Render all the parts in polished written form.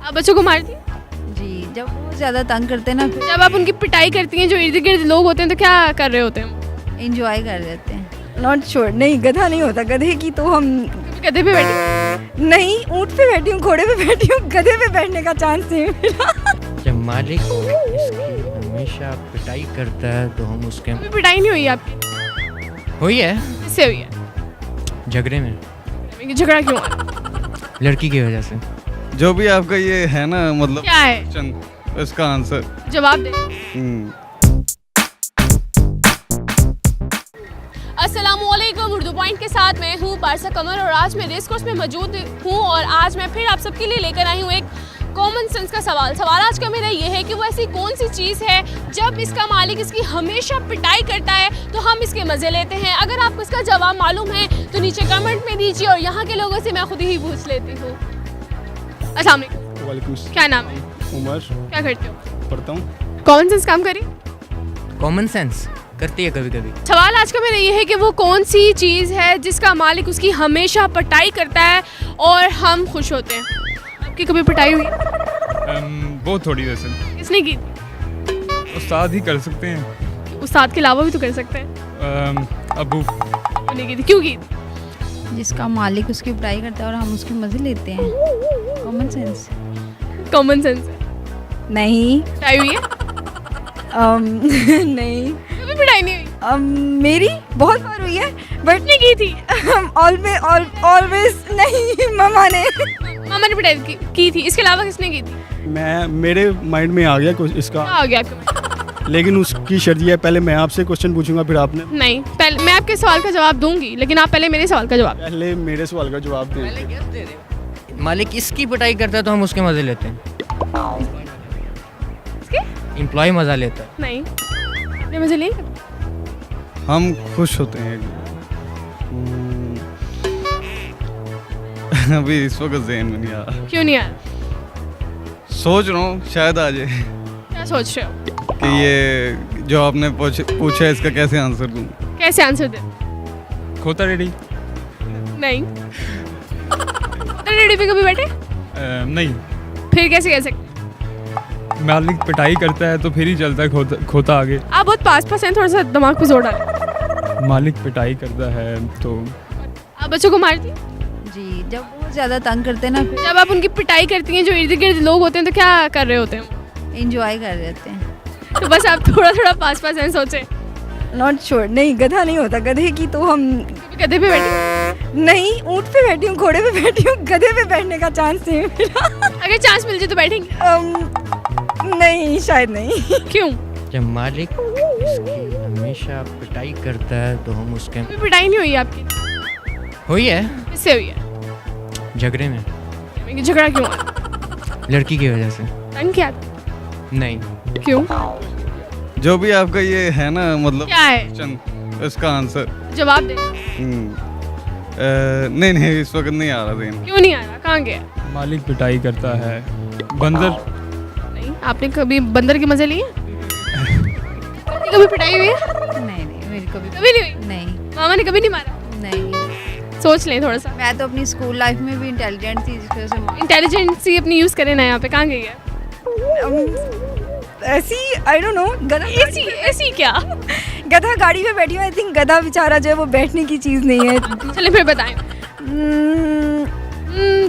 आप बच्चों को मारती हैं? जी, जब वो ज़्यादा तंग करते हैं ना फिर जब आप उनकी पिटाई करती हैं जो इर्द गिर्द लोग होते हैं तो क्या कर रहे होते हैं? इंजॉय कर लेते हैं। नॉट श्योर, नहीं गधा नहीं होता, गधे की तो हम कभी गधे पे बैठी? नहीं, ऊँट पे बैठी हूँ, घोड़े पे बैठी हूँ, गधे पे बैठने का चांस नहीं मिला। जब मालिक इसकी हमेशा पिटाई करता है तो हम उसके कभी पिटाई नहीं हुई आपकी? हुई है किससे हुई है? झगड़े में, झगड़ा क्यों हुआ? लड़की की वजह से। जो भी आपका ये है ना मतलब क्या है? क्वेश्चन, इसका आंसर जवाब दे। अस्सलामुअलैकुम, उर्दू पॉइंट के साथ मैं हूँ पारसा कमर और आज मैं रेस कोर्स में मौजूद हूँ और आज मैं फिर आप सबके लिए लेकर आई हूँ एक कॉमन सेंस का सवाल आज का मेरा ये है कि वो ऐसी कौन सी चीज़ है जब इसका मालिक इसकी हमेशा पिटाई करता है तो हम इसके मज़े लेते हैं। अगर आपको इसका जवाब मालूम है तो नीचे कमेंट में दीजिए और यहाँ के लोगों से मैं खुद ही पूछ लेती हूँ। अस्सलाम वालेकुम। वालेकुम। क्या नाम है? उमर। क्या करते हो? पढ़ता हूँ। कॉमन सेंस काम करी? कॉमन सेंस करती है कभी कभी। सवाल आज का मेरा ये है कि वो कौन सी चीज़ है जिसका मालिक उसकी हमेशा पिटाई करता है और हम खुश होते हैं। आपकी कभी पिटाई हुई? बहुत थोड़ी वैसे। किसने की? उस्ताद ही कर सकते हैं। उस्ताद के अलावा भी तो कर सकते हैं। अबू। उन्हें की थी? क्यों की? जिसका मालिक उसकी पिटाई करता है और हम उसके मज़े लेते हैं। Common sense. कॉमन सेंस नहीं। पिटाई हुई है? नहीं। कभी पिटाई नहीं हुई? मेरी बहुत बार हुई है बट किसने की थी? ऑलवेज नहीं, मामा ने। मामा ने पिटाई की थी, इसके अलावा किसने की थी? मेरे माइंड में आ गया कुछ इसका, क्या हो गया आपको? लेकिन उसकी शर्त ये है पहले मैं आपसे क्वेश्चन पूछूंगा फिर आपने। नहीं, पहले मैं आपके सवाल का जवाब दूंगी लेकिन आप पहले मेरे सवाल का जवाब। पहले मेरे सवाल का जवाब दें। मालिक इसकी पिटाई करता है तो हम उसके मजे लेते हैं। इसके? एम्प्लॉय मजा लेता है। नहीं, अपने मजे लिए? हम खुश होते हैं। अभी इस वक्त ज़हन में नहीं आ रहा। क्यों नहीं आया? सोच रहा हूँ शायद आ जाए क्या सोच रहे हो? कि ये जो आपने पूछा है इसका कैसे आंसर दूँ। कैसे आंसर दे? खोता रेडी। नहीं। रेडी पे कभी बैठे? नहीं। फिर कैसे कह सकते? मालिक पिटाई करता है तो फिर ही चलता है खोता आगे। आप बहुत पास हैं, थोड़ा सा दिमाग पे जोर डालें। मालिक पिटाई करता है तो आप बच्चों को मारती हैं? जी, जब वो ज़्यादा तंग करते हैं ना फिर जब आप उनकी पिटाई करती हैं जो इर्द गिर्द लोग होते हैं तो क्या कर रहे होते हैं? इंजॉय कर लेते हैं। तो बस आप थोड़ा थोड़ा पास हैं, सोचें। नॉट श्योर, नहीं गधा नहीं होता, गधे की तो हम कभी गधे पे बैठी? नहीं, ऊँट पे बैठी हूँ, घोड़े पे बैठी हूँ, गधे पे बैठने का चांस नहीं मिला। अगर चांस मिल जाए तो बैठेंगे? नहीं, शायद नहीं। क्यों? जब मालिक इसकी हमेशा पिटाई करता है तो हम उसके कभी पिटाई नहीं हुई आपकी? हुई है किससे हुई है? झगड़े में, झगड़ा क्यों हुआ? लड़की की वजह से। तंग किया? नहीं, क्यों? जो भी आपका ये है ना मतलब क्या है? क्वेश्चन, इसका आंसर जवाब दे। नहीं इस वक्त नहीं आ रहा ज़हन। क्यों नहीं आ रहा? कहाँ गया? मालिक पिटाई करता है। बंदर। नहीं, आपने कभी बंदर के मजे लिए? कभी पिटाई हुई है? नहीं, मेरी कभी नहीं हुई? नहीं। मामा ने कभी नहीं मारा? नहीं। सोच लें थोड़ा सा। मैं तो अपनी स्कूल लाइफ में भी इंटेलिजेंट थी, जिसकी वजह से इंटेलिजेंसी अपनी यूज करें ना। यहाँ पे कहाँ गई है? ऐसी आई डोंट नो, ऐसी क्या? गधा गाड़ी में बैठी हूँ। आई थिंक गधा बेचारा जो है वो बैठने की चीज़ नहीं है। चलिए फिर बताएं।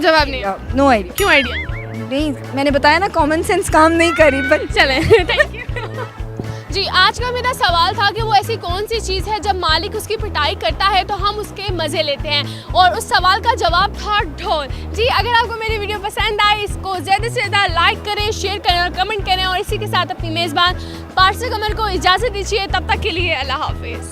जवाब नहीं। No idea. क्यों आइडिया? नहीं, मैंने बताया ना कॉमन सेंस काम नहीं करी। बट चलें, थैंक यू। जी, आज का मेरा सवाल था कि वो ऐसी कौन सी चीज़ है जब मालिक उसकी पिटाई करता है तो हम उसके मज़े लेते हैं और उस सवाल का जवाब था ढोल। जी, अगर आपको मेरी वीडियो पसंद आए इसको ज़्यादा से ज़्यादा लाइक करें, शेयर करें और कमेंट करें और इसी के साथ अपनी मेज़बान पारसा कमर को इजाज़त दीजिए। तब तक के लिए अल्लाह हाफिज़।